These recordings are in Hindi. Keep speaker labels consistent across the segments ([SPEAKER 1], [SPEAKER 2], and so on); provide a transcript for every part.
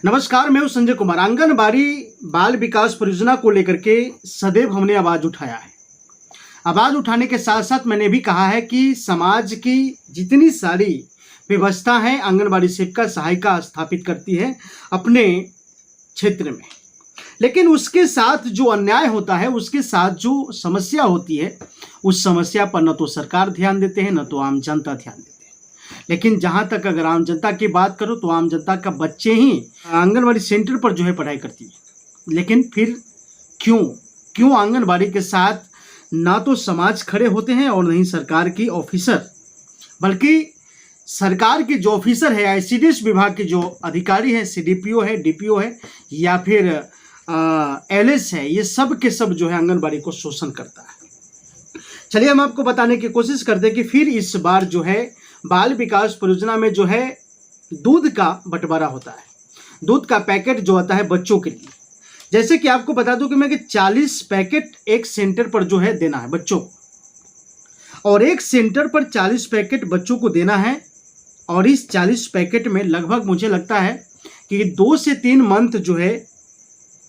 [SPEAKER 1] नमस्कार, मैं हूं संजय कुमार। आंगनबाड़ी बाल विकास परियोजना को लेकर के सदैव हमने आवाज उठाया है। आवाज उठाने के साथ साथ मैंने भी कहा है कि समाज की जितनी सारी व्यवस्था है आंगनबाड़ी सेविका सहायिका स्थापित करती है अपने क्षेत्र में, लेकिन उसके साथ जो अन्याय होता है, उसके साथ जो समस्या होती है, उस समस्या पर न तो सरकार ध्यान देते हैं, न तो आम जनता ध्यान देते हैं। लेकिन जहाँ तक अगर आम जनता की बात करो तो आम जनता का बच्चे ही आंगनबाड़ी सेंटर पर जो है पढ़ाई करती है। लेकिन फिर क्यों आंगनबाड़ी के साथ ना तो समाज खड़े होते हैं और नहीं सरकार की ऑफिसर, बल्कि सरकार के जो ऑफिसर है, आईसीडीएस विभाग के जो अधिकारी है, सीडीपीओ है, डीपीओ है या फिर एलएस है, ये सब के सब जो है आंगनबाड़ी को शोषण करता है। चलिए हम आपको बताने की कोशिश करते हैं कि फिर इस बार जो है बाल विकास परियोजना में जो है दूध का बंटवारा होता है। दूध का पैकेट जो आता है बच्चों के लिए, जैसे कि आपको बता दूं कि मैं 40 पैकेट एक सेंटर पर जो है देना है बच्चों को, और एक सेंटर पर 40 पैकेट बच्चों को देना है। और इस 40 पैकेट में लगभग मुझे लगता है कि 2 से 3 मंथ जो है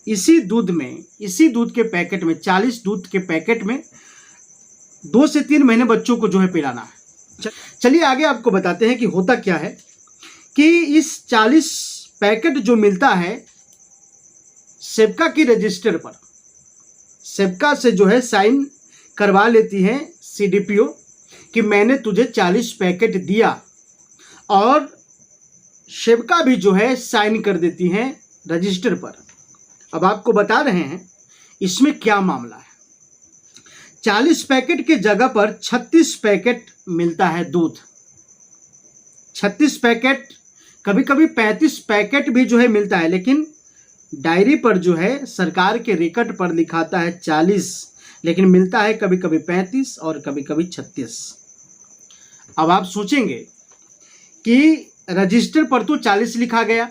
[SPEAKER 1] इसी दूध के पैकेट में, 40 दूध के पैकेट में 2 से 3 महीने बच्चों को जो है पिलाना है। चलिए आगे आपको बताते हैं कि होता क्या है कि इस 40 पैकेट जो मिलता है सेविका की रजिस्टर पर, सेविका से जो है साइन करवा लेती है सीडीपीओ कि मैंने तुझे 40 पैकेट दिया, और सेविका भी जो है साइन कर देती हैं रजिस्टर पर। अब आपको बता रहे हैं इसमें क्या मामला है। 40 पैकेट के जगह पर 36 पैकेट मिलता है दूध। 36 पैकेट, कभी कभी 35 पैकेट भी जो है मिलता है, लेकिन डायरी पर जो है सरकार के रिकॉर्ड पर लिखाता है 40, लेकिन मिलता है कभी कभी 35 और कभी कभी 36। अब आप सोचेंगे कि रजिस्टर पर तो 40 लिखा गया,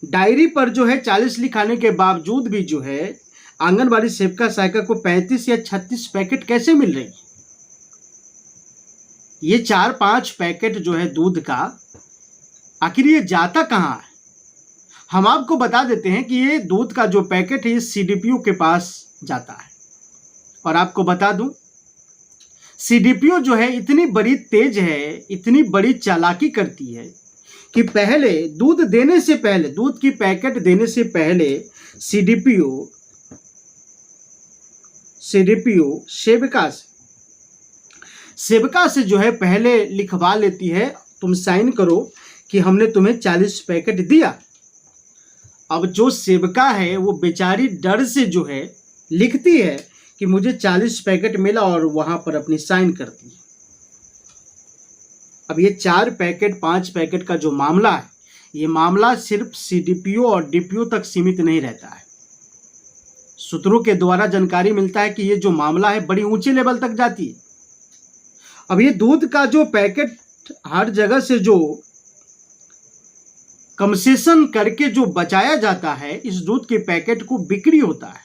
[SPEAKER 1] डायरी पर जो है 40 लिखाने के बावजूद भी जो है आंगनबाड़ी सेविका सहायिका को 35 या 36 पैकेट कैसे मिल रही? ये 4-5 पैकेट जो है दूध का, आखिर ये जाता कहाँ है? हम आपको बता देते हैं कि ये दूध का जो पैकेट है ये सीडीपीओ के पास जाता है। और आपको बता दूं, सीडीपीओ जो है इतनी बड़ी तेज है, इतनी बड़ी चालाकी करती है कि पहले दूध देने से पहले, दूध की पैकेट देने से पहले सीडीपीओ सेविका से जो है पहले लिखवा लेती है, तुम साइन करो कि हमने तुम्हें 40 पैकेट दिया। अब जो सेविका है वो बेचारी डर से जो है लिखती है कि मुझे 40 पैकेट मिला और वहां पर अपनी साइन करती है। अब ये 4 पैकेट 5 पैकेट का जो मामला है, ये मामला सिर्फ सीडीपीओ और डीपीओ तक सीमित नहीं रहता है। सूत्रों के द्वारा जानकारी मिलता है कि ये जो मामला है बड़ी ऊंचे लेवल तक जाती है। अब ये दूध का जो पैकेट हर जगह से जो कंसेशन करके जो बचाया जाता है, इस दूध के पैकेट को बिक्री होता है।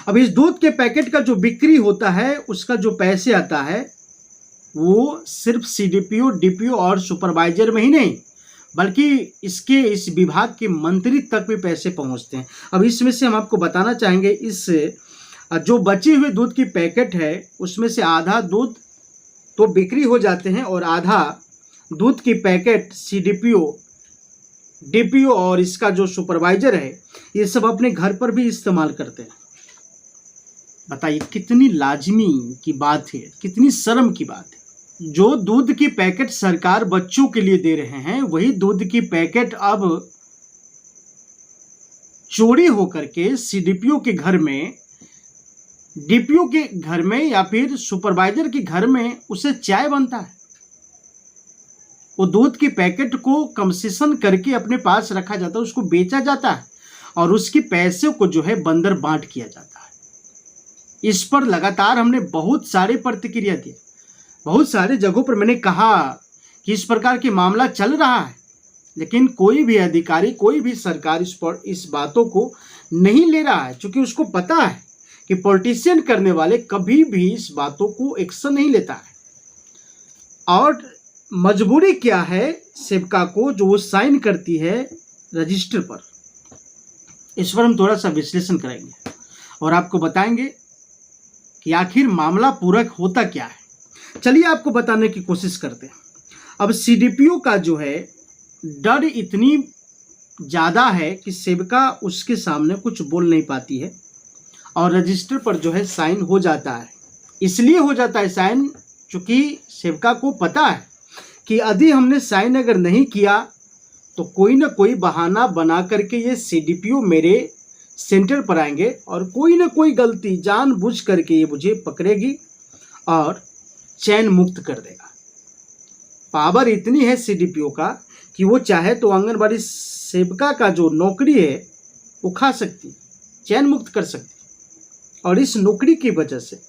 [SPEAKER 1] अब इस दूध के पैकेट का जो बिक्री होता है, उसका जो पैसे आता है वो सिर्फ सीडीपीओ, डीपीओ और सुपरवाइजर में ही नहीं, बल्कि इस विभाग के मंत्री तक भी पैसे पहुंचते हैं। अब इसमें से हम आपको बताना चाहेंगे, इस जो बचे हुए दूध की पैकेट है उसमें से आधा दूध तो बिक्री हो जाते हैं और आधा दूध की पैकेट सीडीपीओ, डीपीओ और इसका जो सुपरवाइजर है ये सब अपने घर पर भी इस्तेमाल करते हैं। बताइए कितनी लाजमी की बात है, कितनी शर्म की बात है। जो दूध की पैकेट सरकार बच्चों के लिए दे रहे हैं, वही दूध की पैकेट अब चोरी होकर के सीडीपीओ के घर में, डीपीओ के घर में या फिर सुपरवाइजर के घर में उसे चाय बनता है। वो दूध की पैकेट को कंसेशन करके अपने पास रखा जाता है, उसको बेचा जाता है और उसके पैसे को जो है बंदर बांट किया जाता है। इस पर लगातार हमने बहुत सारे प्रतिक्रिया दी, बहुत सारे जगहों पर मैंने कहा कि इस प्रकार की मामला चल रहा है, लेकिन कोई भी अधिकारी, कोई भी सरकार इस बातों को नहीं ले रहा है, क्योंकि उसको पता है कि पॉलिटिशियन करने वाले कभी भी इस बातों को एक्शन नहीं लेता है। और मजबूरी क्या है सेविका को जो वो साइन करती है रजिस्टर पर, इस पर हम थोड़ा सा विश्लेषण करेंगे और आपको बताएंगे कि आखिर मामला पूरक होता क्या है। चलिए आपको बताने की कोशिश करते हैं। अब सीडीपीओ का जो है डर इतनी ज़्यादा है कि सेविका उसके सामने कुछ बोल नहीं पाती है और रजिस्टर पर जो है साइन हो जाता है। इसलिए हो जाता है साइन चूँकि सेविका को पता है कि यदि हमने साइन अगर नहीं किया तो कोई ना कोई बहाना बना करके ये सीडीपीओ मेरे सेंटर पर आएंगे और कोई ना कोई गलती जानबूझ करके ये मुझे पकड़ेगी और चैन मुक्त कर देगा। पावर इतनी है सीडीपीओ का कि वो चाहे तो आंगनबाड़ी सेविका का जो नौकरी है वो खा सकती, चैन मुक्त कर सकती। और इस नौकरी की वजह से